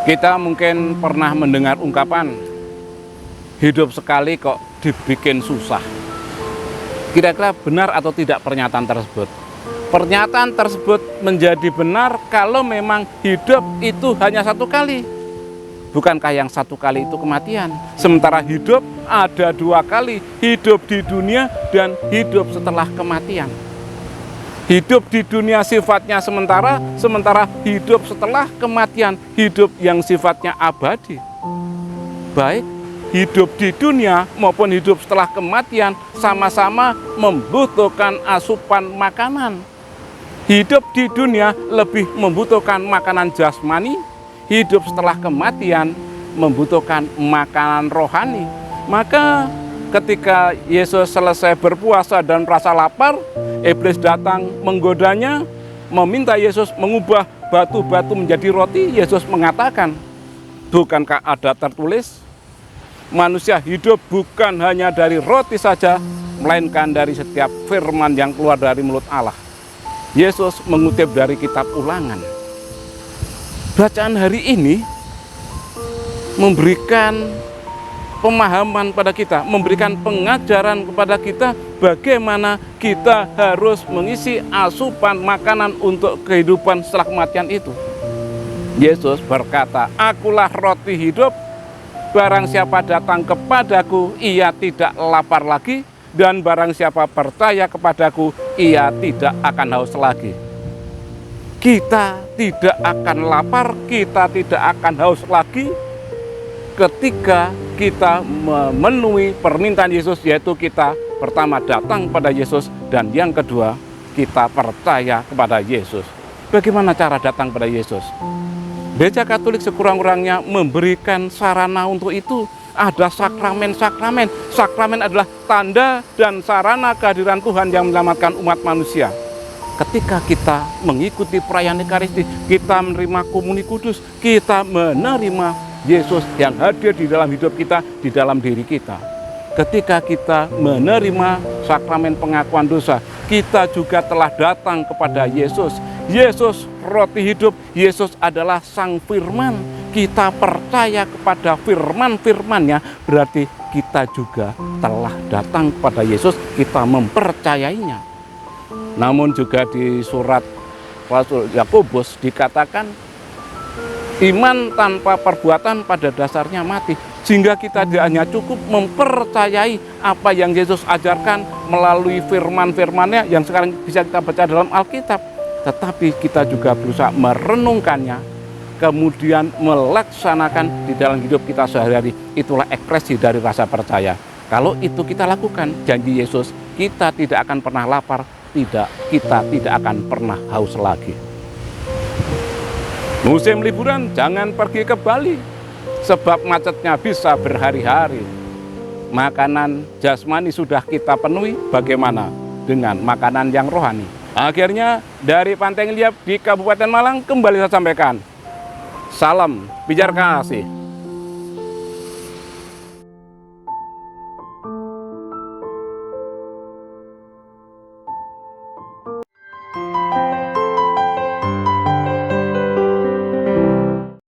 Kita mungkin pernah mendengar ungkapan, hidup sekali kok dibikin susah. Kira-kira benar atau tidak pernyataan tersebut? Pernyataan tersebut menjadi benar kalau memang hidup itu hanya satu kali. Bukankah yang satu kali itu kematian? Sementara hidup ada dua kali, hidup di dunia dan hidup setelah kematian. Hidup di dunia sifatnya sementara, sementara hidup setelah kematian, hidup yang sifatnya abadi. Baik hidup di dunia maupun hidup setelah kematian sama-sama membutuhkan asupan makanan. Hidup di dunia lebih membutuhkan makanan jasmani, hidup setelah kematian membutuhkan makanan rohani. Maka ketika Yesus selesai berpuasa dan merasa lapar, iblis datang menggodanya, meminta Yesus mengubah batu-batu menjadi roti. Yesus mengatakan, bukankah ada tertulis, manusia hidup bukan hanya dari roti saja, melainkan dari setiap firman yang keluar dari mulut Allah. Yesus mengutip dari kitab Ulangan. Bacaan hari ini memberikan pemahaman pada kita, memberikan pengajaran kepada kita bagaimana kita harus mengisi asupan makanan untuk kehidupan setelah kematian itu. Yesus berkata, "Akulah roti hidup, barang siapa datang kepadaku, ia tidak lapar lagi, dan barang siapa percaya kepadaku, ia tidak akan haus lagi." Kita tidak akan lapar, kita tidak akan haus lagi ketika kita memenuhi permintaan Yesus, yaitu kita pertama datang pada Yesus, dan yang kedua kita percaya kepada Yesus. Bagaimana cara datang pada Yesus? Gereja Katolik sekurang-kurangnya memberikan sarana untuk itu. Ada sakramen-sakramen. Sakramen adalah tanda dan sarana kehadiran Tuhan yang menyelamatkan umat manusia. Ketika kita mengikuti perayaan Ekaristi, kita menerima komuni kudus, kita menerima Yesus yang hadir di dalam hidup kita, di dalam diri kita. Ketika kita menerima sakramen pengakuan dosa, kita juga telah datang kepada Yesus. Yesus roti hidup, Yesus adalah Sang Firman. Kita percaya kepada firman-firman-Nya, berarti kita juga telah datang kepada Yesus, kita mempercayainya. Namun juga di surat Rasul Yakobus dikatakan, iman tanpa perbuatan pada dasarnya mati. Sehingga kita tidak hanya cukup mempercayai apa yang Yesus ajarkan melalui firman-firman-Nya yang sekarang bisa kita baca dalam Alkitab, tetapi kita juga berusaha merenungkannya, kemudian melaksanakan di dalam hidup kita sehari-hari. Itulah ekspresi dari rasa percaya. Kalau itu kita lakukan, janji Yesus, kita tidak akan pernah lapar, kita tidak akan pernah haus lagi. Musim liburan jangan pergi ke Bali, sebab macetnya bisa berhari-hari. Makanan jasmani sudah kita penuhi, bagaimana dengan makanan yang rohani? Akhirnya dari Pantai Ngeliat di Kabupaten Malang kembali saya sampaikan, salam pijar kasih.